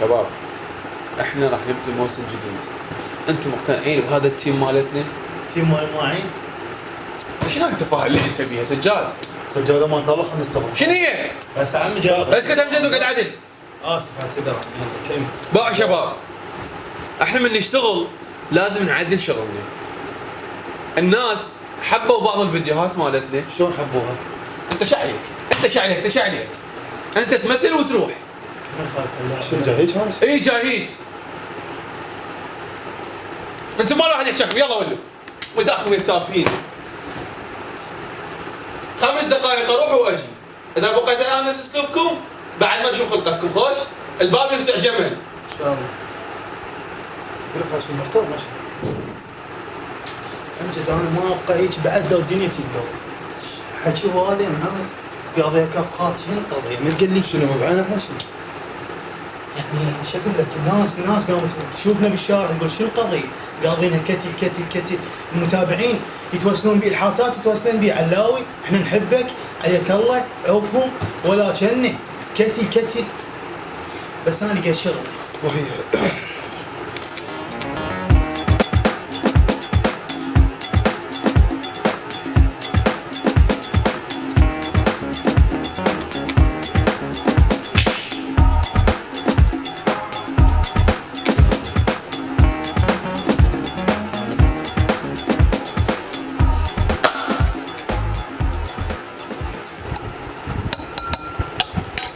شباب احنا راح نبدا موسم جديد، انتم مقتنعين بهذا التيم مالتنا؟ تيم مال معين؟ شنو التفاهه اللي انت فيها سجاد؟ سجادة ما نطلع خلينا نستغرب. شنو هي؟ بس عمي جاوب. اسكت امجد وقعد عدل. اسف اعتذر. يلا كمل. بقى شباب احنا من نشتغل لازم نعدل شغلنا. الناس حبوا بعض الفيديوهات مالتنا. شلون حبوها؟ انت شعلك انت شعلك انت تمثل وتروح. ما يخالف. شنو جاي هيك هذا؟ اي جاي هيك. انتم ما راح يحكيكم يلا ولوا وداكم تافهين. 5 دقائق اروح واجي. اذا بقيت انا نفس اسلوبكم بعد ما اشوف خلقتكم خوش الباب يرسع جمل. ان شاء الله. يقول لك هذا المحتوى ماشي. امجد انا ما ابقى هيك بعد لو الدنيا تقدر. حكي هذا معاد قاضي كف خاط شنو القضيه؟ ما تقول لي شنو بعينك شنو؟ يعني شو اقول لك الناس قامت تشوفنا بالشارع تقول شنو القضيه؟ قاضينها كتل المتابعين يتواصلون بي الحاطات يتواصلون بي علاوي احنا نحبك عليك الله عوفهم ولا كنه كتل بس انا لقيت شغل وهي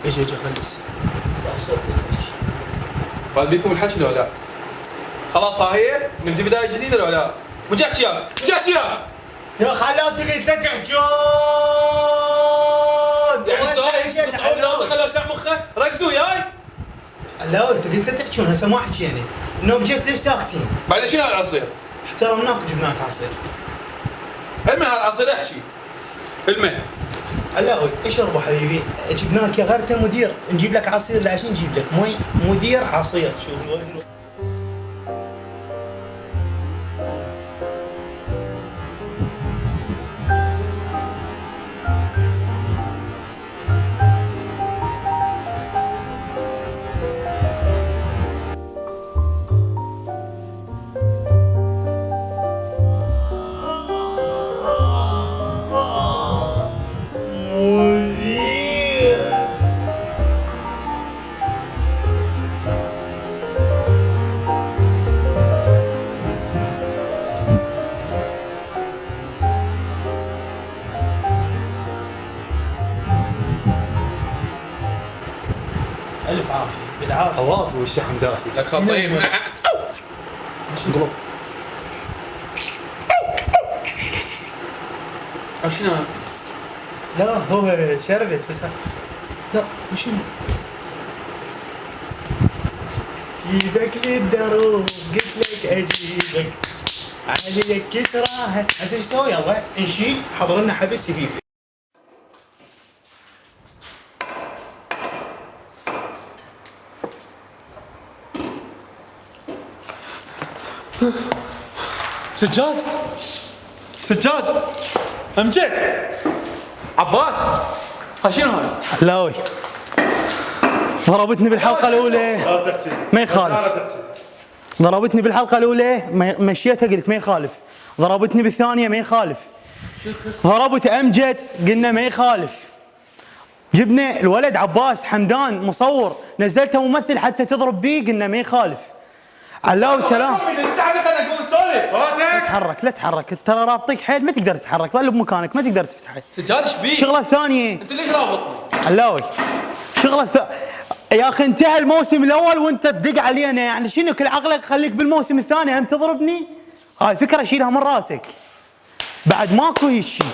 ايش خلص الصوت بعد بيكم الحكي ولا لا؟ خلاص ها هي نبدي بدايه جديده ولا لا؟ وجاك يا خلات تقعد لا تحجون يعني انت خلاص يفتح مخه ركزوا وياي. لا انت قلت لا تحجون هسه ما حكينا انه جيت ليش ساكتين؟ بعد شنو هالعصير؟ احترمناك وجبناك عصير. المن هالعصير احكي. المن علاوي اشربوا حبيبي جبنا لك يا غيرته مدير نجيب لك عصير لعشان نجيب لك مي مدير عصير شوف الوزن. الف عافيه بالعافيه. عوافي والشحم دافي. لك طيب انقلب. شنو؟ لا هو شربت بس لا شنو؟ جيبك للدروب قلت لك اجيبك عليك تراها هسه ايش نسوي يلا نشيل حضر لنا حبس يفيف. سجاد امجد عباس ها شنو هاي؟ علاوي ضربتني بالحلقه الاولى لا تحكي. ما يخالف. لا تحكي. ضربتني بالحلقه الاولى مشيتها قلت ما يخالف. ضربتني بالثانيه ما يخالف. ضربت امجد قلنا ما يخالف. جبنا الولد عباس حمدان مصور نزلته ممثل حتى تضرب بيه قلنا ما يخالف. علاوي سلام. لا تتحرك ترى رابطيك حيل ما تقدر تتحرك ظل بمكانك ما تقدر تفتحه. سجاد ايش بيك؟ الشغله الثانيه انت ليش رابطني؟ علاوي يا اخي انتهى الموسم الاول وانت تدق علينا يعني شنو كل عقلك خليك بالموسم الثاني هم تضربني؟ هاي فكره شيلها من راسك. بعد ماكو هيك شيء.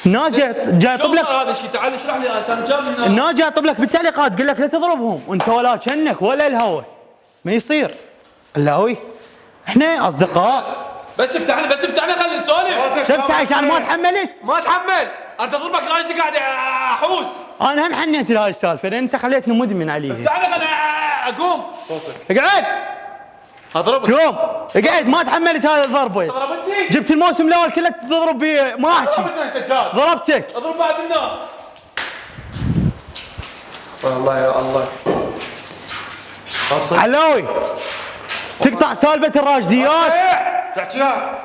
الناس جاي يطلب لك هذا الشيء تعال اشرح لي انا جاب لنا الناس جاي يطلب لك بالتعليقات قال لك لا تضربهم وانت ولا كنك ولا الهوى ما يصير. علاوي احنا اصدقاء بس افتحنا خلينا نسولف. شفتك انا ما تحملت ما اتحمل انت ضربك راجلي قاعد احوس. انا هم حنيت لهاي السالفه لان انت خليتني مدمن عليها. افتحنا خلينا اقوم. اقعد اضربك قوم اقعد ما تحملت هاي الضربه. ضربتني جبت الموسم الاول كله تضرب بيه ما احكي. ضربتني سجاد ضربتك اضرب بعد النار. والله يا الله علاوي تقطع سالفه الراشديات، تحكيها.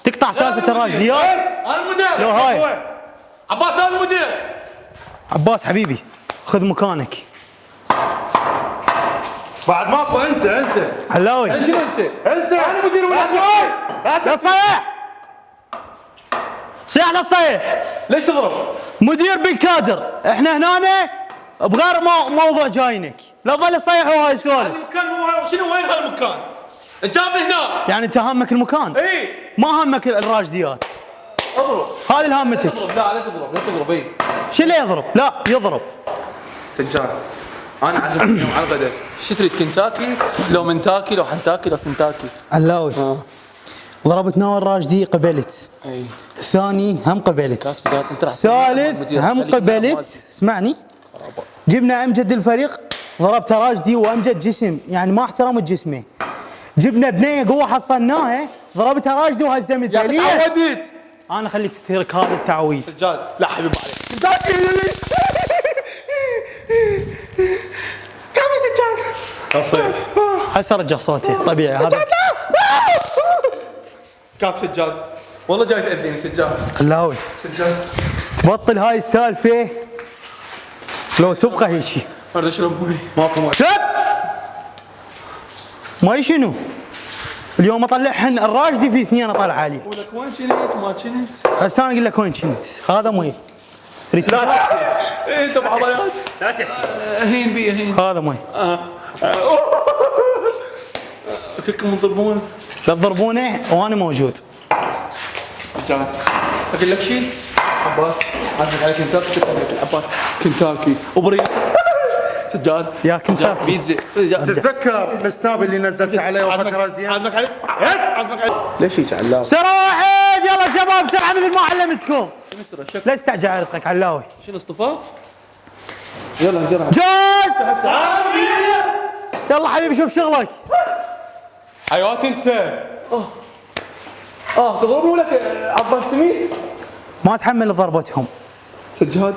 تقطع سالفه الراشديات. انا المدير. لو هاي عباس انا المدير. عباس حبيبي خذ مكانك. بعد ماكو، انسى. علاوي شنو انسى؟ انسى. انا مدير ولا لا صيح، صيح لا صيح. ليش تضرب؟ مدير بن كادر، احنا هنا بغير موضوع جاينك، لا ظل صيح وهاي سوالف. المكان مو شنو وين هالمكان؟ جاب هنا. يعني انت هامك المكان؟ اي ما هامك الراشديات، اضرب. هذه اللي هامتك. اضرب لا تضرب اي. شو اللي يضرب؟ لا يضرب. سجاد انا عازمك اليوم على الغداء، شو تريد كنتاكي لو منتاكي لو حنتاكي لو سنتاكي؟ علاوي ضربت ناور راشدي قبلت، اي الثاني هم قبلت، سجاد انت راح ثالث هم قبلت. اسمعني، جبنا امجد الفريق ضربت راشدي وامجد جسم، يعني ما احترمت جسمه. جبنا بنيه قوه حصلناها ضربتها راشدي وهزمتها. ليش؟ تعودت. انا خليك تترك هذا التعويض. سجاد لا حبيب عليك. كنتاكي كم سجاد؟ اصيح. هسه رجع صوته طبيعي هذا. كاف سجاد والله جاي تاذيني سجاد. علاوي سجاد تبطل هاي السالفه لو تبقى هيجي. اريد اشرب بوي. ماكو ماي. شب ماي شنو؟ اليوم اطلعهن الراشدي في اثنين اطلع عليه. ولك وين كنت ما كنت؟ هسه انا اقول لك وين كنت. هذا مي تريد لا تحكي. انت بعضيات. لا تحكي. هين بي هين. هذا مي. كلكم تضربون. لا تضربونه وانا موجود. سجاد اقول لك شيء عباس عازمك على كنتاكي عباس كنتاكي وبريد. سجاد يا كنتاكي. بيتزا. تتذكر السناب اللي نزلت عليه وقت راشديان؟ عازمك عليه. عازمك عليه. ليش هيك علاوي؟ سرعه واحد يلا شباب سرعه مثل ما علمتكم. مسرة شك. لا تستعجل على رزقك علاوي. شنو اصطفاف؟ يلا نزرع. جاز يلا حبيبي شوف شغلك. حيوات انت. تضربني ولا عباس سمير؟ ما تحمل ضربتهم سجاد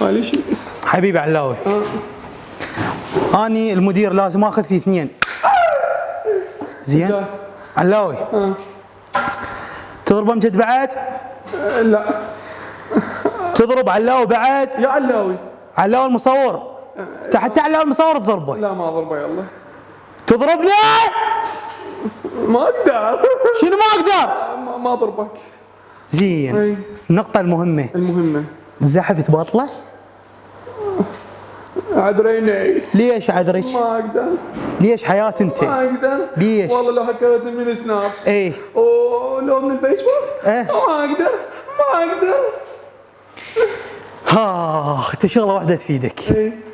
معليش. حبيبي علاوي. اني المدير لازم اخذ في اثنين. زين علاوي تضرب امجد بعد؟ لا تضرب علاوي بعد؟ يا علاوي. علاوي المصور حتى علاوي المصور تضربه. لا ما اضربه يلا. تضربني؟ ما اقدر. شنو ما اقدر؟ ما اضربك. زين أي. النقطة المهمة المهمة زحفت بطلة؟ عذريني. ليش عذرك؟ ما اقدر. ليش حياة انت؟ ما اقدر. ليش؟ والله لو حكيت من سناب ايه ولو من الفيسبوك إيه؟ ما اقدر. ما اقدر. انت شغلة واحدة تفيدك. ايه